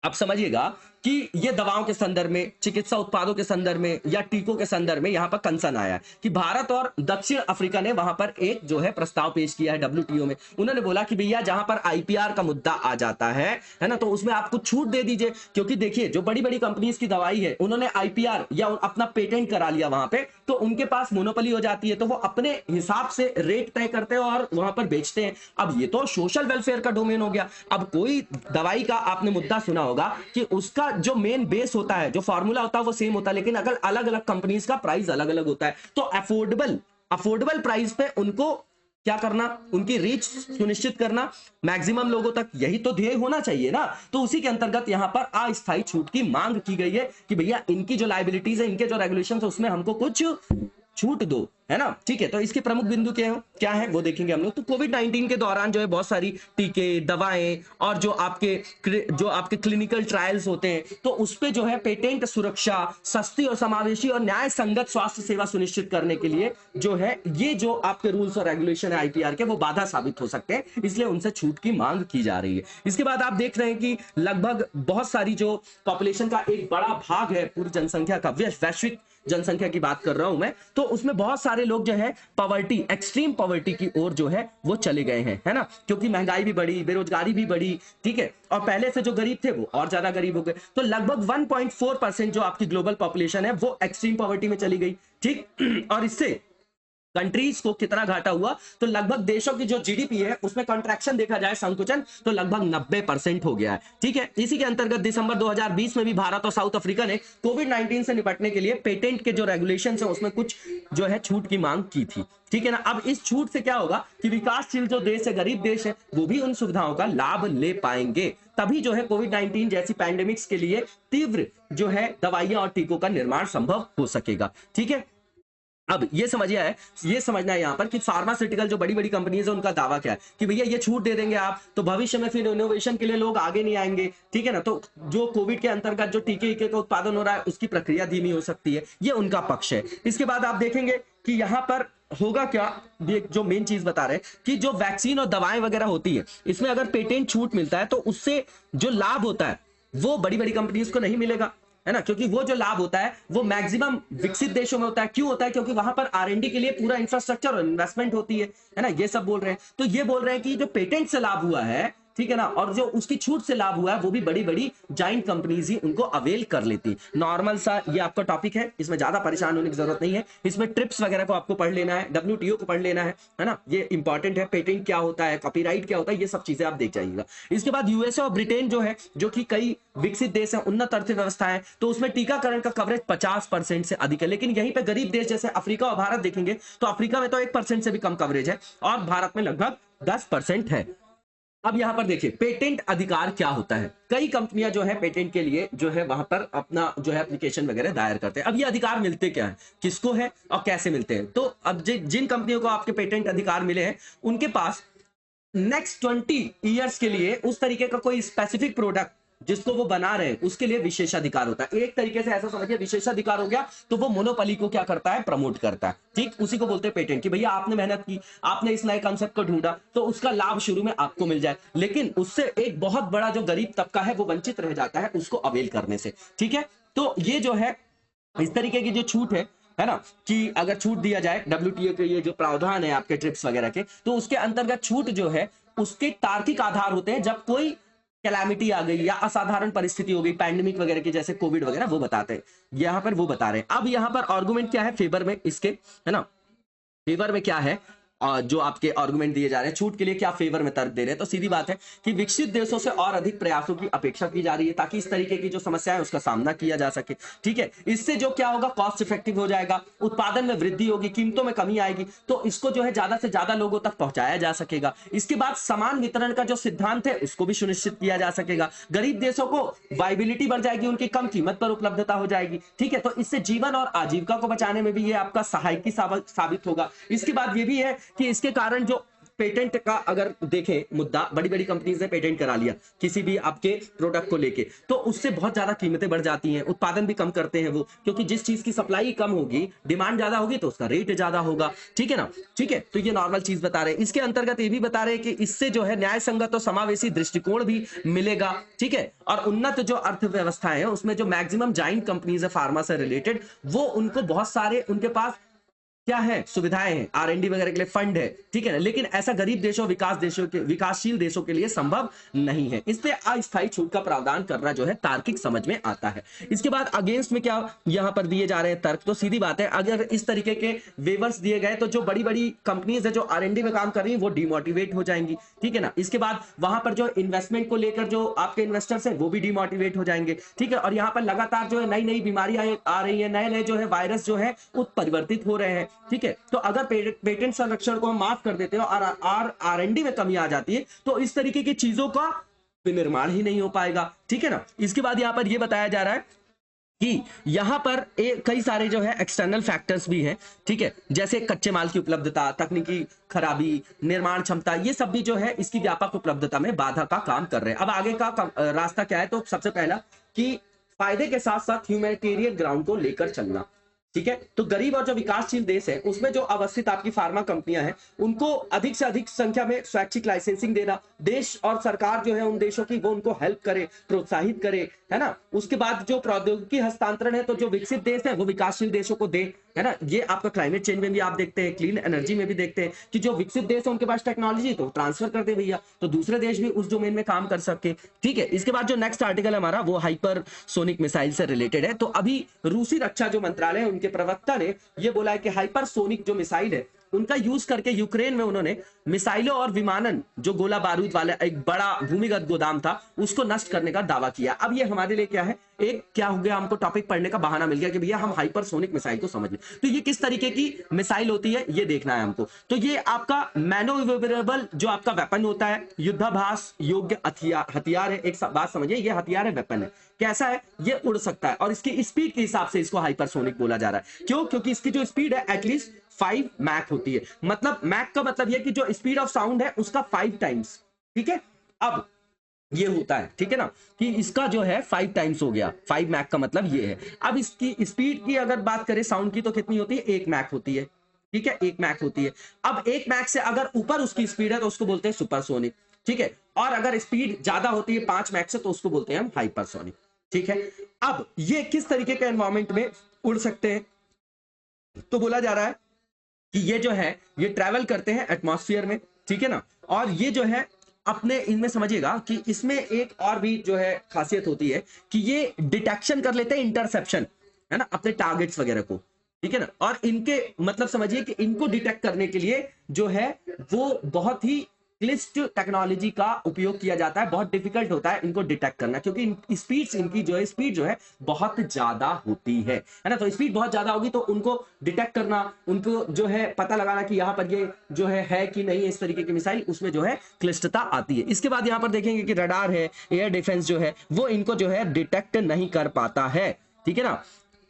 अब समझिएगा कि ये दवाओं के संदर्भ में, चिकित्सा उत्पादों के संदर्भ में या टीकों के संदर्भ में यहां पर कंसर्न आया है कि भारत और दक्षिण अफ्रीका ने वहां पर एक जो है प्रस्ताव पेश किया है WTO में। उन्होंने बोला कि भैया जहां पर IPR का मुद्दा आ जाता है ना, तो उसमें आप कुछ छूट दे दीजिए, क्योंकि देखिए जो बड़ी बड़ी कंपनीज की दवाई है उन्होंने IPR या अपना पेटेंट करा लिया वहां पे, तो उनके पास मोनोपोली हो जाती है, तो वो अपने हिसाब से रेट तय करते हैं और वहां पर बेचते हैं। अब ये तो सोशल वेलफेयर का डोमेन हो गया। अब कोई दवाई का आपने मुद्दा सुना होगा कि उसका जो मेन बेस होता है, जो फॉर्मूला होता है वो सेम होता है, लेकिन अगर अलग अलग कंपनीज का प्राइस अलग अलग होता है, तो अफोर्डेबल प्राइस पे उनको क्या करना, उनकी रीच सुनिश्चित करना मैक्सिमम लोगों तक, यही तो ध्येय होना चाहिए ना। तो उसी के अंतर्गत यहां पर अस्थायी छूट की मांग की गई है कि भैया इनकी जो लायबिलिटीज है, इनके जो रेगुलेशंस है उसमें हमको कुछ छूट दो, है ना, ठीक है। तो इसके प्रमुख बिंदु क्या है वो देखेंगे हम लोग। तो कोविड-19 के दौरान जो है बहुत सारी टीके, दवाएं और जो आपके क्लिनिकल ट्रायल्स होते हैं, तो उस पे जो है पेटेंट सुरक्षा, सस्ती और समावेशी और न्याय संगत स्वास्थ्य सेवा सुनिश्चित करने के लिए जो है ये जो आपके रूल्स और रेगुलेशन है IPR के, वो बाधा साबित हो सकते हैं, इसलिए उनसे छूट की मांग की जा रही है। इसके बाद आप देख रहे हैं कि लगभग बहुत सारी जो पॉपुलेशन का एक बड़ा भाग है पूरी जनसंख्या का, वैश्विक जनसंख्या की बात कर रहा हूं मैं, तो उसमें बहुत सारे लोग जो है पॉवर्टी, एक्सट्रीम पॉवर्टी की ओर जो है वो चले गए हैं, है ना, क्योंकि महंगाई भी बढ़ी, बेरोजगारी भी बढ़ी, ठीक है, और पहले से जो गरीब थे वो और ज्यादा गरीब हो गए। तो लगभग 1.4% जो आपकी ग्लोबल पॉपुलेशन है वो एक्सट्रीम पॉवर्टी में चली गई, ठीक। और इससे कंट्रीज को कितना घाटा हुआ, तो लगभग देशों की जो GDP है उसमें कंट्रैक्शन देखा जाए, संकुचन, तो लगभग 90% हो गया है, ठीक है। इसी के अंतर्गत दिसंबर 2020 में भी भारत और साउथ अफ्रीका ने कोविड-19 से निपटने के लिए पेटेंट के जो रेगुलेशन है उसमें कुछ जो है छूट की मांग की थी, ठीक है ना। अब इस छूट से क्या होगा कि विकासशील जो देश है, गरीब देश है, वो भी उन सुविधाओं का लाभ ले पाएंगे, तभी जो है कोविड-19 जैसी पैंडेमिक्स के लिए तीव्र जो है दवाइयां और टीकों का निर्माण संभव हो सकेगा, ठीक है। अब ये समझना है यहां पर कि फार्मास्यूटिकल जो बड़ी बड़ी कंपनीज है उनका दावा क्या है कि भैया ये छूट दे देंगे आप, तो भविष्य में फिर इनोवेशन के लिए लोग आगे नहीं आएंगे, ठीक है ना। तो जो कोविड के अंतर्गत जो टीके का उत्पादन हो रहा है उसकी प्रक्रिया धीमी हो सकती है, ये उनका पक्ष है। इसके बाद आप देखेंगे कि यहां पर होगा क्या, ये जो मेन चीज बता रहे हैं कि जो वैक्सीन और दवाएं वगैरह होती है, इसमें अगर पेटेंट छूट मिलता है तो उससे जो लाभ होता है वो बड़ी बड़ी कंपनीज को नहीं मिलेगा, है ना, क्योंकि वो जो लाभ होता है वो मैक्सिमम विकसित देशों में होता है। क्यों होता है? क्योंकि वहां पर आर&डी के लिए पूरा इंफ्रास्ट्रक्चर और इन्वेस्टमेंट होती है ना। ये सब बोल रहे हैं, तो ये बोल रहे हैं कि जो पेटेंट से लाभ हुआ है, ठीक है ना, और जो उसकी छूट से लाभ हुआ है वो भी बड़ी बड़ी जाइंट कंपनीज ही उनको अवेल कर लेती। नॉर्मल सा ये आपका टॉपिक है, इसमें ज्यादा परेशान होने की जरूरत नहीं है। इसमें ट्रिप्स वगैरह को आपको पढ़ लेना है, WTO को पढ़ लेना है ना, ये इंपॉर्टेंट है। पेटेंट क्या होता है, कॉपीराइट क्या होता है, ये सब चीजें आप देख जाइएगा। इसके बाद यूएसए और ब्रिटेन जो है, जो कि कई विकसित देश है, उन्नत अर्थव्यवस्था है, तो उसमें टीकाकरण का कवरेज 50% से अधिक है। लेकिन यहीं पे गरीब देश जैसे अफ्रीका और भारत देखेंगे तो अफ्रीका में तो 1% से भी कम कवरेज है और भारत में लगभग 10% है। अब यहां पर देखिए पेटेंट अधिकार क्या होता है। कई कंपनियां जो है पेटेंट के लिए जो है वहां पर अपना जो है एप्लीकेशन वगैरह दायर करते हैं। अब ये अधिकार मिलते क्या है, किसको है और कैसे मिलते हैं? तो अब जिन कंपनियों को आपके पेटेंट अधिकार मिले हैं उनके पास नेक्स्ट 20 ईयर्स के लिए उस तरीके का कोई स्पेसिफिक प्रोडक्ट जिसको वो बना रहे हैं उसके लिए विशेषाधिकार होता है। एक तरीके से ऐसा समझिए विशेषाधिकार हो गया तो वो मोनोपोली को क्या करता है, प्रमोट करता है। ठीक उसी को बोलते हैं पेटेंट, कि भैया आपने मेहनत की, आपने इस नए कंसेप्ट को ढूंढा तो उसका लाभ शुरू में आपको मिल जाए, लेकिन उससे एक बहुत बड़ा जो गरीब तबका है वो वंचित रह जाता है उसको अवेल करने से। ठीक है, तो ये जो है इस तरीके की जो छूट है ना, कि अगर छूट दिया जाए WTO के ये जो प्रावधान है आपके ट्रिप्स वगैरह के, तो उसके अंतर्गत छूट जो है उसके तार्किक आधार होते हैं। जब कोई कैलामिटी आ गई या असाधारण परिस्थिति हो गई, पैंडेमिक वगैरह की, जैसे कोविड वगैरह, वो बताते हैं। यहां पर वो बता रहे हैं। अब यहां पर आर्गुमेंट क्या है फेवर में इसके, है ना, फेवर में क्या है जो आपके आर्गुमेंट दिए जा रहे हैं छूट के लिए, क्या फेवर में तर्क दे रहे हैं? तो सीधी बात है कि विकसित देशों से और अधिक प्रयासों की अपेक्षा की जा रही है ताकि इस तरीके की जो समस्या है उसका सामना किया जा सके। ठीक है, इससे जो क्या होगा, कॉस्ट इफेक्टिव हो जाएगा, उत्पादन में वृद्धि होगी, कीमतों में कमी आएगी, तो इसको जो है ज्यादा से ज्यादा लोगों तक पहुंचाया जा सकेगा। इसके बाद समान वितरण का जो सिद्धांत है उसको भी सुनिश्चित किया जा सकेगा। गरीब देशों को वाइबिलिटी बढ़ जाएगी, उनकी कम कीमत पर उपलब्धता हो जाएगी। ठीक है, तो इससे जीवन और आजीविका को बचाने में भी ये आपका सहायकी साबित होगा। इसके बाद ये भी है कि इसके कारण जो पेटेंट का अगर देखें मुद्दा, बड़ी बड़ी कंपनीज ने पेटेंट करा लिया किसी भी आपके प्रोडक्ट को लेके, तो उससे बहुत ज्यादा कीमतें बढ़ जाती हैं, उत्पादन भी कम करते हैं वो, क्योंकि जिस चीज की सप्लाई कम होगी, डिमांड ज्यादा होगी तो उसका रेट ज्यादा होगा। ठीक है ना, ठीक है, तो ये नॉर्मल चीज बता रहे हैं। इसके अंतर्गत ये भी बता रहे हैं कि इससे जो है न्याय संगत और समावेशी दृष्टिकोण भी मिलेगा। ठीक है, और उन्नत जो अर्थव्यवस्था है उसमें जो मैक्सिमम जाइंट कंपनीज है फार्मा से रिलेटेड, वो उनको बहुत सारे उनके पास क्या है, सुविधाएं हैं, R&D वगैरह के लिए फंड है। ठीक है ना, लेकिन ऐसा गरीब देशों, विकासशील देशों के लिए संभव नहीं है। इस पे अस्थायी छूट का प्रावधान करना जो है तार्किक समझ में आता है। इसके बाद अगेंस्ट में क्या यहां पर दिए जा रहे हैं तर्क, तो सीधी बात है अगर इस तरीके के वेवर्स दिए गए तो जो बड़ी बड़ी कंपनीज है जो R&D में काम कर रही है वो डिमोटिवेट हो जाएंगी। ठीक है ना, इसके बाद वहां पर जो इन्वेस्टमेंट को लेकर जो आपके इन्वेस्टर्स हैं वो भी डिमोटिवेट हो जाएंगे। ठीक है, और यहाँ पर लगातार जो है नई नई बीमारियां आ रही है, नए नए जो है वायरस जो है उत्परिवर्तित हो रहे हैं। ठीक है, तो अगर पेटेंट संरक्षण को हम माफ कर देते हो और R&D में कमी आ जाती है तो इस तरीके की चीजों का विनिर्माण ही नहीं हो पाएगा। ठीक है ना, इसके बाद यहां पर यह बताया जा रहा है कि यहां पर कई सारे जो है एक्सटर्नल फैक्टर्स भी हैं। ठीक है, जैसे कच्चे माल की उपलब्धता, तकनीकी खराबी, निर्माण क्षमता, ये सब भी जो है इसकी व्यापक उपलब्धता में बाधा का काम कर रहे हैं। अब आगे का रास्ता क्या है, तो सबसे पहला कि फायदे के साथ साथ ह्यूमैनिटेरियन ग्राउंड को लेकर चलना। ठीक है, तो गरीब और जो विकासशील देश है उसमें जो अवस्थित आपकी फार्मा कंपनियां हैं उनको अधिक से अधिक संख्या में स्वैच्छिक लाइसेंसिंग देना, देश और सरकार जो है उन देशों की वो उनको हेल्प करे, प्रोत्साहित करे, है ना। उसके बाद जो प्रौद्योगिकी हस्तांतरण है तो जो विकसित देश है वो विकासशील देशों को दे, है ना। ये आपका क्लाइमेट चेंज में भी आप देखते हैं, क्लीन एनर्जी में भी देखते हैं कि जो विकसित देश है उनके पास टेक्नोलॉजी तो ट्रांसफर कर दे भैया, तो दूसरे देश भी उस डोमेन में काम कर सके। ठीक है, इसके बाद जो नेक्स्ट आर्टिकल हमारा वो हाइपरसोनिक मिसाइल से रिलेटेड है। तो अभी रूसी रक्षा जो मंत्रालय है उनके प्रवक्ता ने यह बोला है कि हाइपरसोनिक जो मिसाइल है उनका यूज करके यूक्रेन में उन्होंने मिसाइलों और विमानन जो गोला बारूद वाला एक बड़ा भूमिगत गोदाम था उसको नष्ट करने का दावा किया। अब ये हमारे लिए क्या है, एक क्या हो गया, हमको टॉपिक पढ़ने का बहाना मिल गया कि भैया हम हाइपरसोनिक मिसाइल को समझ लें। तो ये किस तरीके की मिसाइल होती है ये देखना है हमको। तो ये आपका मैनोवेबल जो आपका वेपन होता है, युद्धाभास योग्य हथियार है। एक बात समझिए, ये हथियार है, वेपन है। कैसा है, ये उड़ सकता है और इसकी स्पीड के हिसाब से इसको हाइपरसोनिक बोला जा रहा है। क्यों? क्योंकि इसकी जो स्पीड है एटलीस्ट 5 मैक होती है। मतलब मैक का मतलब यह कि जो स्पीड ऑफ साउंड है उसका 5 टाइम्स। ठीक है, अब ये होता है, ठीक है ना, कि इसका जो है 5 टाइम्स हो गया। 5 मैक का मतलब ये है। अब इसकी स्पीड की अगर बात करें साउंड की तो कितनी होती है, 1 मैक होती है। ठीक है, 1 मैक होती है। अब 1 मैक से अगर ऊपर उसकी स्पीड है तो उसको बोलते हैं सुपरसोनिक, ठीक है। और अगर स्पीड ज्यादा होती है 5 मैक से तो उसको बोलते हैं हम हाइपरसोनिक, ठीक है। अब ये किस तरीके के एनवायरमेंट में उड़ सकते हैं, तो बोला जा रहा है कि ये जो है ये ट्रैवल करते हैं एटमॉस्फेयर में, ठीक है ना। और ये जो है अपने इनमें समझिएगा कि इसमें एक और भी जो है खासियत होती है कि ये डिटेक्शन कर लेते हैं इंटरसेप्शन, है ना, अपने टारगेट्स वगैरह को, ठीक है ना। और इनके मतलब समझिए कि इनको डिटेक्ट करने के लिए जो है वो बहुत ही क्लिष्ट टेक्नोलॉजी का उपयोग किया जाता है। बहुत डिफिकल्ट होता है इनको डिटेक्ट करना, क्योंकि इनकी जो है स्पीड जो है बहुत ज्यादा होती है ना। तो स्पीड बहुत ज्यादा होगी तो उनको डिटेक्ट करना, उनको जो है पता लगाना कि यहाँ पर ये जो है कि नहीं, इस तरीके की मिसाइल, उसमें जो है क्लिष्टता आती है। इसके बाद यहाँ पर देखेंगे कि रडार है, एयर डिफेंस जो है वो इनको जो है डिटेक्ट नहीं कर पाता है, ठीक है ना,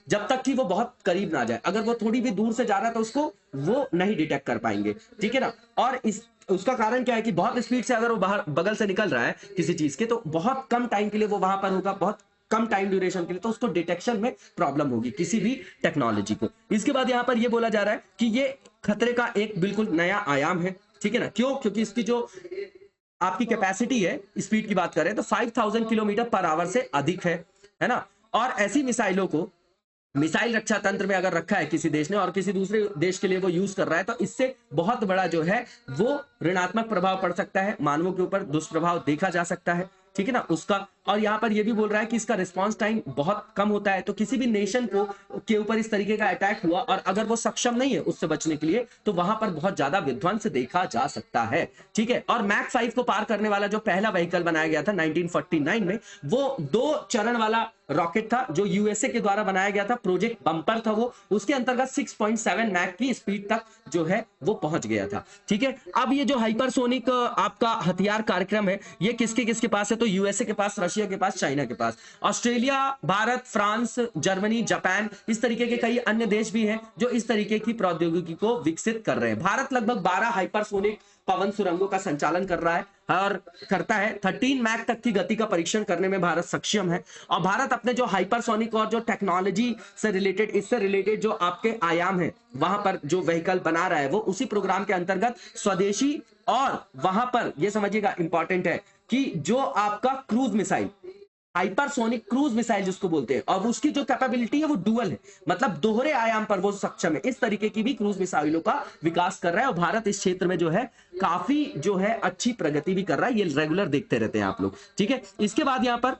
जब तक कि वो बहुत करीब ना जाए। अगर वो थोड़ी भी दूर से जा रहा है तो उसको वो नहीं डिटेक्ट कर पाएंगे, ठीक है ना। और इस उसका कारण क्या है कि बहुत स्पीड से अगर वो बाहर बगल से निकल रहा है किसी चीज के, तो बहुत कम टाइम के लिए वो वहां पर होगा, बहुत कम टाइम ड्यूरेशन के लिए, तो उसको डिटेक्शन में प्रॉब्लम होगी किसी भी टेक्नोलॉजी को। इसके बाद यहां पर ये बोला जा रहा है कि ये खतरे का एक बिल्कुल नया आयाम है, ठीक है ना। क्यों? क्योंकि इसकी जो आपकी कैपेसिटी है, स्पीड की बात करें तो 5000 किलोमीटर पर आवर से अधिक है ना। और ऐसी मिसाइलों को मिसाइल रक्षा तंत्र में अगर रखा है किसी देश ने और किसी दूसरे देश के लिए वो यूज कर रहा है, तो इससे बहुत बड़ा जो है वो ऋणात्मक प्रभाव पड़ सकता है, मानवों के ऊपर दुष्प्रभाव देखा जा सकता है, ठीक है ना उसका। और यहां पर ये भी बोल रहा है कि इसका रिस्पांस टाइम बहुत कम होता है। तो किसी भी नेशन को के ऊपर इस तरीके का अटैक हुआ और अगर वो सक्षम नहीं है उससे बचने के लिए, तो वहां पर बहुत ज्यादा विध्वंस देखा जा सकता है, ठीक है। और मैक 5 को पार करने वाला जो पहला व्हीकल बनाया गया था 1949 में, वो 2 चरण वाला रॉकेट था जो यूएसए के द्वारा बनाया गया था, प्रोजेक्ट बम्पर था वो। उसके अंतर्गत 6.7 मैक की स्पीड तक जो है वो पहुंच गया था, ठीक है। अब ये जो हाइपरसोनिक आपका हथियार कार्यक्रम है, ये किसके किसके पास है, तो यूएसए के पास, रशिया के पास, चाइना के पास, Australia, Bharat, France, Germany, Japan, इस तरीके के कई अन्य देश भी हैं जो इस तरीके की प्रौद्योगिकी को विकसित कर रहे हैं। भारत लगभग 12 हाइपरसोनिक पवन सुरंगों का संचालन कर रहा है और करता है। 13 मैक तक की गति का परीक्षण करने में भारत सक्षम है। और भारत अपने जो हाइपरसोनिक और जो टेक्नोलॉजी से रिलेटेड, इससे रिलेटेड जो आपके आयाम है, वहां पर जो व्हीकल बना रहा है, वो उसी प्रोग्राम के अंतर्गत स्वदेशी, और वहां पर यह समझिएगा इंपॉर्टेंट है कि जो आपका cruise missile, hypersonic cruise missile जिसको बोलते हैं, और उसकी जो कैपेबिलिटी है वो डुअल है, मतलब दोहरे आयाम पर वो सक्षम है। इस तरीके की भी क्रूज मिसाइलों का विकास कर रहा है और भारत इस क्षेत्र में जो है काफी जो है अच्छी प्रगति भी कर रहा है। ये रेगुलर देखते रहते हैं आप लोग, ठीक है। इसके बाद यहां पर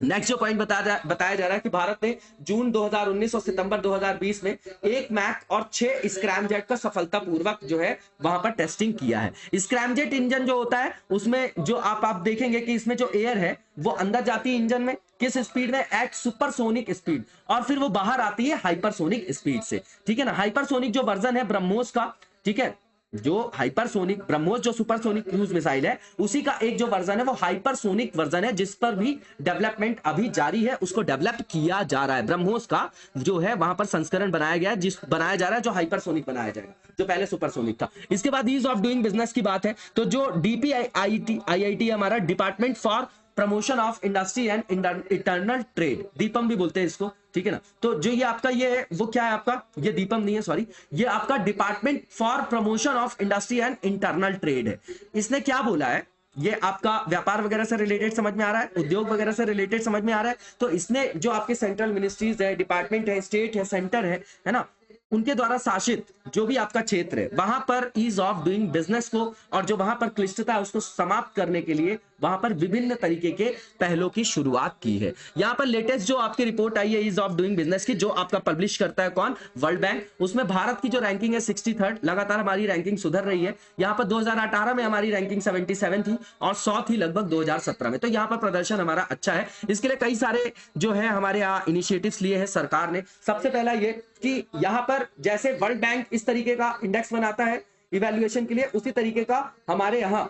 नेक्स्ट जो पॉइंट बताया जा रहा है कि भारत ने जून 2019 और सितंबर 2020 में 1 मैक और 6 स्क्रैमजेट का सफलतापूर्वक जो है वहां पर टेस्टिंग किया है। स्क्रैमजेट इंजन जो होता है उसमें जो आप देखेंगे कि इसमें जो एयर है वो अंदर जाती है इंजन में, किस स्पीड में, एट सुपरसोनिक स्पीड, और फिर वो बाहर आती है हाइपरसोनिक स्पीड से, ठीक है ना। हाइपरसोनिक जो वर्जन है ब्रह्मोस का, ठीक है, जो हाइपरसोनिक ब्रह्मोस जो सुपरसोनिक क्रूज मिसाइल है, उसी का एक जो वर्जन है वो हाइपरसोनिक वर्जन है, जिस पर भी डेवलपमेंट अभी जारी है, उसको डेवलप किया जा रहा है। ब्रह्मोस का जो है वहां पर संस्करण बनाया गया है, बनाया जा रहा है जो हाइपरसोनिक बनाया जाएगा, जो पहले सुपरसोनिक था। इसके बाद ईज ऑफ डूइंग बिजनेस की बात है, तो जो डीपीआईआईटी हमारा department for promotion of industry and internal trade, Deepam भी बोलते हैं इसको, ठीक है ना। तो जो ये आपका ये है वो क्या है आपका, ये दीपम नहीं है, सॉरी, ये आपका department for promotion of industry and internal trade है। इसने क्या बोला है, ये आपका व्यापार वगैरह से रिलेटेड समझ में आ रहा है, उद्योग वगैरह से रिलेटेड समझ में आ रहा है। तो इसने जो आपके सेंट्रल मिनिस्ट्रीज है, डिपार्टमेंट है, स्टेट है, सेंटर है ना, उनके द्वारा शासित जो भी आपका क्षेत्र है, वहां पर ईज ऑफ डूइंग बिजनेस को और जो वहां पर क्लिष्टता है उसको समाप्त करने के लिए वहां पर विभिन्न तरीके के पहलों की शुरुआत की है। यहां पर लेटेस्ट जो आपकी रिपोर्ट आई है ईज ऑफ डूइंग बिजनेस की, जो आपका पब्लिश करता है कौन, वर्ल्ड बैंक, उसमें भारत की जो रैंकिंग है 63rd, लगातार हमारी रैंकिंग सुधर रही है। यहां पर 2018 में हमारी रैंकिंग 77 थी और 100 थी लगभग 2017 में, तो यहां पर प्रदर्शन हमारा अच्छा है। इसके लिए कई सारे जो है हमारे यहाँ इनिशिएटिव्स लिए हैं सरकार ने। सबसे पहला ये कि यहां पर जैसे वर्ल्ड बैंक इस तरीके का इंडेक्स बनाता है इवैल्यूएशन के लिए, उसी तरीके का हमारे यहाँ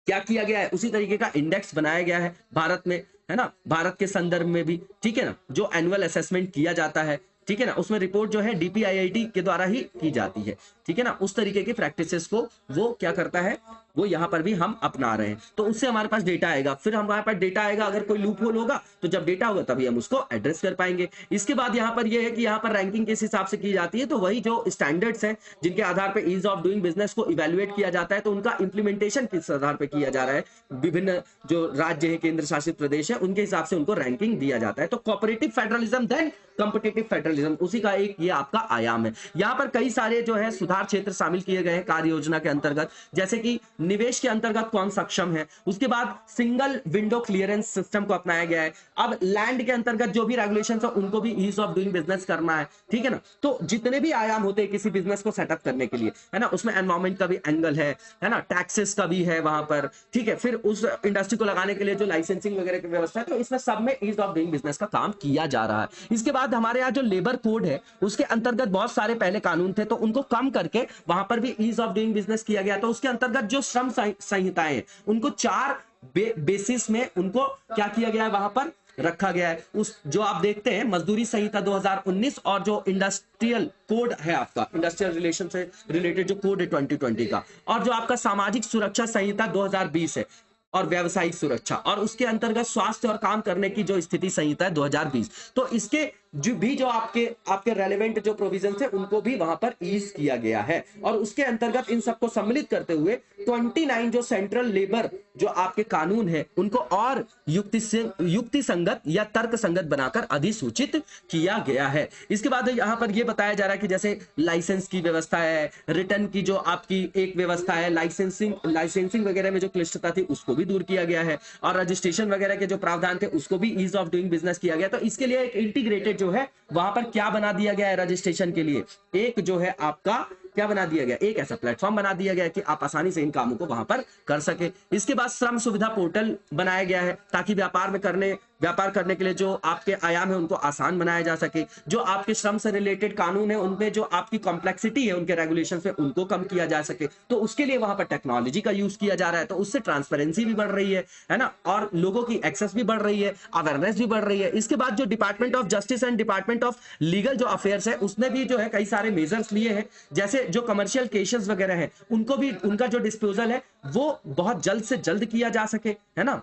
क्या किया गया है, उसी तरीके का इंडेक्स बनाया गया है भारत में, है ना, भारत के संदर्भ में भी, ठीक है ना, जो एनुअल असेसमेंट किया जाता है, ठीक है ना, उसमें रिपोर्ट जो है डीपीआईआईटी के द्वारा ही की जाती है, ठीक है ना। उस तरीके की प्रैक्टिसेस को वो क्या करता है, वो यहाँ पर भी हम अपना रहे हैं, तो उससे हमारे पास डेटा आएगा। फिर हमारे पास डेटा आएगा, अगर कोई लूप होल होगा तो जब डेटा होगा तभी हम उसको एड्रेस कर पाएंगे। इसके बाद यहाँ पर ये है कि यहाँ पर रैंकिंग किस हिसाब से की जाती है, तो वही जो स्टैंडर्ड्स हैं जिनके आधार पर ईज ऑफ डूइंग बिजनेस को इवेल्युएट किया जाता है, तो उनका इंप्लीमेंटेशन किस आधार पर किया जा रहा है, विभिन्न जो राज्य है, केंद्र शासित प्रदेश है, उनके हिसाब से उनको रैंकिंग दिया जाता है। तो cooperative federalism then competitive federalism, उसी का एक ये आपका आयाम है। यहाँ पर कई सारे जो है सुधार क्षेत्र शामिल किए गए हैं कार्य योजना के अंतर्गत, जैसे कि निवेश के अंतर्गत कौन सक्षम है, उसके बाद सिंगल विंडो क्लियरेंस सिस्टम को अपनाया गया है। अब लैंड के अंतर्गत जो भी रेगुलेशंस है उनको भी ईज ऑफ डूइंग बिजनेस करना है, ठीक है ना। तो जितने भी आयाम होते हैं किसी बिजनेस को सेटअप करने के लिए, है ना, उसमें एनवायरमेंट का भी एंगल है ना, टैक्सेस का भी है वहां पर, ठीक है, फिर उस इंडस्ट्री को लगाने के लिए जो लाइसेंसिंग वगैरह की व्यवस्था है, तो इसमें सब में ईज ऑफ डूइंग बिजनेस का काम किया जा रहा है। इसके बाद हमारे यहाँ जो लेबर कोड है उसके अंतर्गत बहुत सारे पहले कानून थे, तो उनको कम करके वहां पर भी ईज ऑफ डूइंग बिजनेस किया गया। तो उसके अंतर्गत जो श्रम संहिताएं हैं उनको 4 बेसिस में उनको क्या किया गया है, वहां पर रखा गया है। उस जो आप देखते हैं मजदूरी संहिता 2019 और जो इंडस्ट्रियल कोड है आपका, इंडस्ट्रियल रिलेशन से रिलेटेड जो कोड है 2020 का, और जो आपका सामाजिक सुरक्षा संहिता 2020 है, और व्यावसायिक सुरक्षा, और उसके अंतर्गत स्वास्थ्य और काम करने की जो स्थिति संहिता है 2020। तो इसके जो आपके रेलेवेंट जो प्रोविजंस है उनको भी वहां पर ईज किया गया है, और उसके अंतर्गत इन सबको सम्मिलित करते हुए 29 जो सेंट्रल लेबर जो आपके कानून है उनको और युक्ति संगत या तर्क संगत बनाकर अधिसूचित किया गया है। इसके बाद यहाँ पर यह बताया जा रहा है कि जैसे लाइसेंस की व्यवस्था है, रिटर्न की जो आपकी एक व्यवस्था है, लाइसेंसिंग वगैरह में जो क्लिष्टता थी उसको भी दूर किया गया है, और रजिस्ट्रेशन वगैरह के जो प्रावधान थे उसको भी ईज ऑफ डूइंग बिजनेस किया गया। तो इसके लिए एक इंटीग्रेटेड जो है वहां पर क्या बना दिया गया है, रजिस्ट्रेशन के लिए एक जो है आपका क्या बना दिया गया, एक ऐसा प्लेटफॉर्म बना दिया गया कि आप आसानी से इन कामों को वहां पर कर सके। इसके बाद श्रम सुविधा पोर्टल बनाया गया है ताकि व्यापार करने के लिए जो आपके आयाम है उनको आसान बनाया जा सके। जो आपके श्रम से रिलेटेड कानून है उनमें जो आपकी कॉम्प्लेक्सिटी है उनके रेगुलेशन पे उनको कम किया जा सके, तो उसके लिए वहां पर टेक्नोलॉजी का यूज किया जा रहा है। तो उससे ट्रांसपेरेंसी भी बढ़ रही है ना, और लोगों की एक्सेस भी बढ़ रही है, अवेयरनेस भी बढ़ रही है। इसके बाद जो department of justice and department of legal जो अफेयर्स है उसने भी जो है कई सारे मेजर्स लिए हैं, जैसे जो कमर्शियल केसेस वगैरह है उनको भी उनका जो डिस्पोजल है वो बहुत जल्द से जल्द किया जा सके, है ना,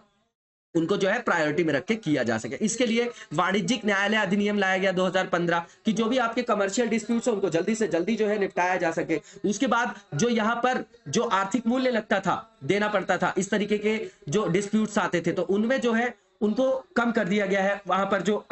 उनको जो है प्रायोरिटी में रख के किया जा सके। इसके लिए वाणिज्यिक न्यायालय अधिनियम लाया गया 2015 कि जो भी आपके कमर्शियल डिस्प्यूट्स है उनको जल्दी से जल्दी जो है निपटाया जा सके। उसके बाद जो यहाँ पर जो आर्थिक मूल्य लगता था, देना पड़ता था, इस तरीके के जो डिस्प्यूट्स आते थे तो उनमें जो है उनको कम कर दिया गया है। वहां पर जो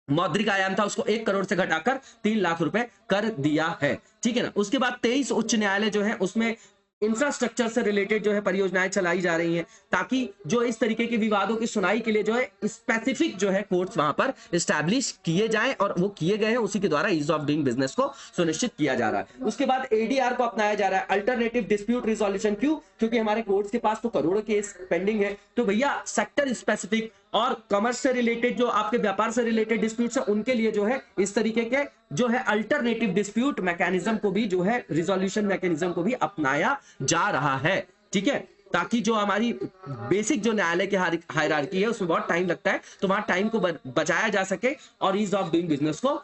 मौद्रिक आयाम था उसको 1 करोड़ से घटाकर 3 लाख रुपए कर दिया है, ठीक है ना। उसके बाद 23 उच्च न्यायालय जो है उसमें इंफ्रास्ट्रक्चर से रिलेटेड जो है परियोजनाएं चलाई जा रही हैं, ताकि जो इस तरीके के विवादों की सुनाई के लिए जो है स्पेसिफिक जो है कोर्ट्स वहां पर एस्टैब्लिश किए जाएं, और वो किए गए हैं, उसी के द्वारा ईज ऑफ डूइंग बिजनेस को सुनिश्चित किया जा रहा है। उसके बाद एडीआर को अपनाया जा रहा है, अल्टरनेटिव डिस्प्यूट रिजोल्यूशन। क्यों? क्योंकि हमारे कोर्ट्स के पास तो करोड़ों केस पेंडिंग है, तो भैया सेक्टर स्पेसिफिक और कॉमर्स से रिलेटेड जो आपके व्यापार से रिलेटेड डिस्प्यूट्स है उनके लिए जो है इस तरीके के जो है अल्टरनेटिव डिस्प्यूट मैकेनिज्म को भी जो है रिजोल्यूशन मैकेनिज्म को भी अपनाया जा रहा है, ठीक है, ताकि जो हमारी बेसिक जो न्यायालय की हायरार्की है उसमें बहुत टाइम लगता है, तो वहां टाइम को बचाया जा सके और ईज ऑफ डूइंग बिजनेस को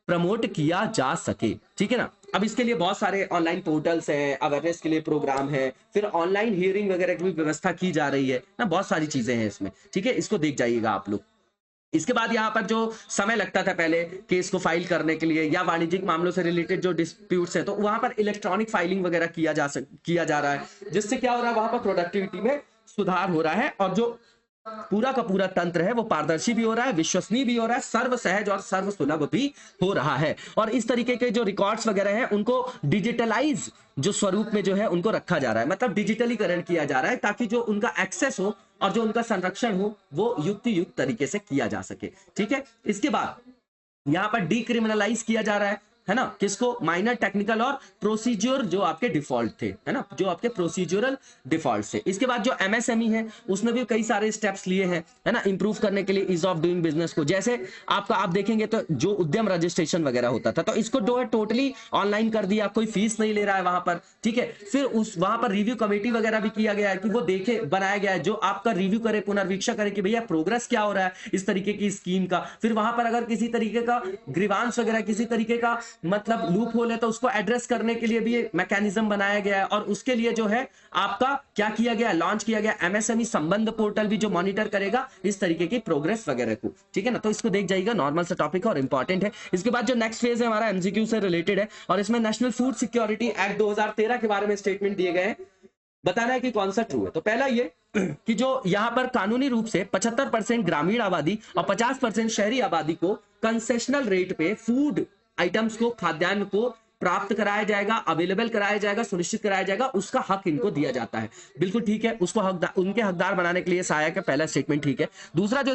प्रमोट किया जा सके, ठीक है ना। अब इसके लिए बहुत सारे ऑनलाइन पोर्टल्स हैं, अवेयरनेस के लिए प्रोग्राम है, फिर ऑनलाइन हियरिंग वगैरह की भी व्यवस्था की जा रही है ना, बहुत सारी चीजें हैं इसमें, ठीक है, इसको देख जाइएगा आप लोग। इसके बाद यहाँ पर जो समय लगता था पहले केस को फाइल करने के लिए या वाणिज्यिक मामलों से रिलेटेड जो डिस्प्यूट्स हैं, तो वहां पर इलेक्ट्रॉनिक फाइलिंग वगैरह किया जा रहा है, जिससे क्या हो रहा है, वहां पर प्रोडक्टिविटी में सुधार हो रहा है, और जो पूरा का पूरा तंत्र है वो पारदर्शी भी हो रहा है, विश्वसनीय भी हो रहा है, सर्वसहज और सर्वसुलभ भी हो रहा है। और इस तरीके के जो रिकॉर्ड्स वगैरह हैं उनको डिजिटलाइज जो स्वरूप में जो है उनको रखा जा रहा है, मतलब डिजिटलीकरण किया जा रहा है, ताकि जो उनका एक्सेस हो और जो उनका संरक्षण हो वो युक्त तरीके से किया जा सके, ठीक है। इसके बाद यहाँ पर डीक्रिमिनलाइज किया जा रहा है ना, किसको? माइनर टेक्निकल और प्रोसीजर जो आपके डिफॉल्ट थे, है ना, जो आपके प्रोसीजरल डिफॉल्ट से। इसके बाद जो एमएसएमई है उसने भी कई सारे स्टेप्स लिए हैं, है ना, इंप्रूव करने के लिए ईज ऑफ डूइंग बिजनेस को। जैसे आप देखेंगे तो जो उद्यम रजिस्ट्रेशन वगैरह होता था, तो इसको जो है टोटली ऑनलाइन कर दिया, कोई फीस नहीं ले रहा है वहां पर, ठीक है। फिर वहां पर रिव्यू कमेटी वगैरह भी किया गया है कि वो बनाया गया है जो आपका रिव्यू करे, पुनर्वीक्षा करे कि भैया प्रोग्रेस क्या हो रहा है इस तरीके की स्कीम का। फिर वहां पर अगर किसी तरीके का ग्रीवांस वगैरह, किसी तरीके का मतलब लूप होल है तो उसको एड्रेस करने के लिए भी मैकेनिज्म बनाया गया है, और उसके लिए जो है आपका क्या किया गया, लॉन्च किया गया एमएसएमई संबंध पोर्टल भी, जो मॉनिटर करेगा इस तरीके की प्रोग्रेस वगैरह को, ठीक है ना। तो इसको देख जाइएगा, नॉर्मल सा टॉपिक है और इंपॉर्टेंट है। इसके बाद जो नेक्स्ट फेज है हमारा एमसीक्यू से रिलेटेड है, और इसमें नेशनल फूड सिक्योरिटी एक्ट 2013 के बारे में स्टेटमेंट दिए गए हैं, बताना है कि कौन सा ट्रू है। तो पहला ये कि जो यहां पर कानूनी रूप से 75% ग्रामीण आबादी और 50% शहरी आबादी को कंसेशनल रेट पे फूड आइटम्स को, खाद्यान्न को प्राप्त कराया जाएगा, अवेलेबल कराया जाएगा, सुनिश्चित कराया जाएगा, उसका हक इनको दिया जाता है। बिल्कुल ठीक है, उसको हकदार, उनके हकदार बनाने के लिए सहायक है, पहला स्टेटमेंट ठीक है। दूसरा जो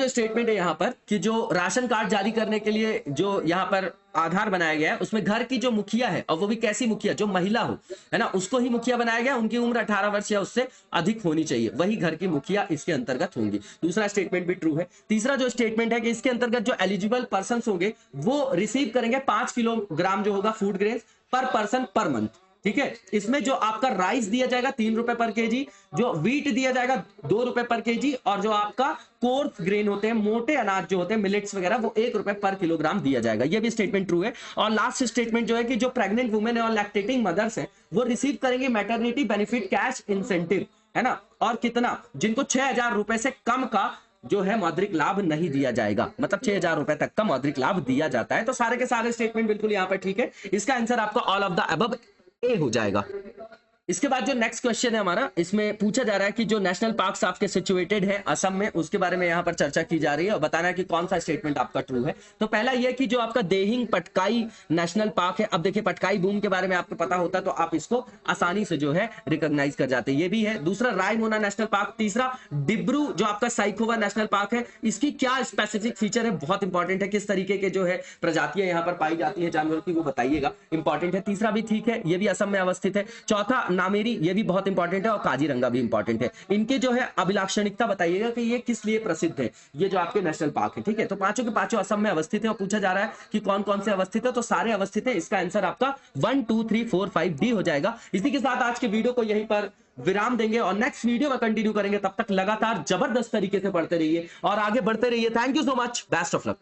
स्टेटमेंट है यहाँ पर कि जो राशन कार्ड जारी करने के लिए जो यहाँ पर आधार बनाया गया है, उसमें घर की जो मुखिया है, और वो भी कैसी मुखिया, जो महिला हो, है ना, उसको ही मुखिया बनाया गया। उनकी उम्र 18 वर्ष या उससे अधिक होनी चाहिए, वही घर की मुखिया इसके अंतर्गत होंगी। दूसरा स्टेटमेंट भी ट्रू है। तीसरा जो स्टेटमेंट है कि इसके अंतर्गत जो एलिजिबल पर्सन होंगे वो रिसीव करेंगे 5 किलोग्राम जो होगा फूड ग्रेन पर पर्सन पर मंथ, ठीक है। इसमें जो आपका राइस दिया जाएगा 3 रुपए पर केजी, जो व्हीट दिया जाएगा 2 रुपए पर केजी, और जो आपका कोर्स ग्रेन होते हैं, मोटे अनाज जो होते हैं, मिलेट्स वगैरह, वो 1 रुपए पर किलोग्राम दिया जाएगा। ये भी स्टेटमेंट ट्रू है। और लास्ट स्टेटमेंट जो है कि जो प्रेग्नेंट वुमेन है और लैक्टेटिंग मदर्स है वो रिसीव करेंगे मैटरनिटी बेनिफिट कैश इंसेंटिव, है ना। और कितना, जिनको 6,000 रुपए से कम का जो है मौद्रिक लाभ नहीं दिया जाएगा, मतलब 6,000 रुपए तक का मौद्रिक लाभ दिया जाता है। तो सारे के सारे स्टेटमेंट बिल्कुल यहाँ पर ठीक है। इसका आंसर आपका ऑल ऑफ द अबव ए हो जाएगा। इसके बाद जो नेक्स्ट क्वेश्चन है हमारा, इसमें पूछा जा रहा है कि जो नेशनल पार्क्स आपके सिचुएटेड है असम में, उसके बारे में यहाँ पर चर्चा की जा रही है और बताना है कि कौन सा स्टेटमेंट आपका ट्रू है। तो पहला यह कि जो आपका देहिंग पटकाई नेशनल पार्क है, अब देखिए पटकाई बूम के बारे में आपको पता होता तो आप इसको आसानी से जो है रिकॉग्नाइज कर जाते, ये भी है। दूसरा रायमोना नेशनल पार्क। तीसरा डिब्रू जो आपका साइखोवा नेशनल पार्क है, इसकी क्या स्पेसिफिक फीचर है, बहुत इंपॉर्टेंट है, किस तरीके के जो है प्रजातियां यहाँ पर पाई जाती है जानवरों की, वो बताइएगा, इंपॉर्टेंट है। तीसरा भी ठीक है, ये भी असम में अवस्थित है। चौथा नामेरी, ये भी बहुत इंपॉर्टेंट है, और काजीरंगा भी इंपॉर्टेंट है। इनके जो है अभिलाक्षणिकता बताइएगा कि ये किस लिए प्रसिद्ध है, ये जो आपके नेशनल पार्क है, ठीक है। तो पांचों के पांचों असम में अवस्थित है, और पूछा जा रहा है कि कौन कौन से अवस्थित है, तो सारे अवस्थित है। इसका आंसर आपका 1 2 3 4 5 डी हो जाएगा। इसी के साथ आज के वीडियो को यहीं पर विराम देंगे और नेक्स्ट वीडियो में कंटिन्यू करेंगे। तब तक लगातार जबरदस्त तरीके से पढ़ते रहिए और आगे बढ़ते रहिए। Thank you so much, best of luck.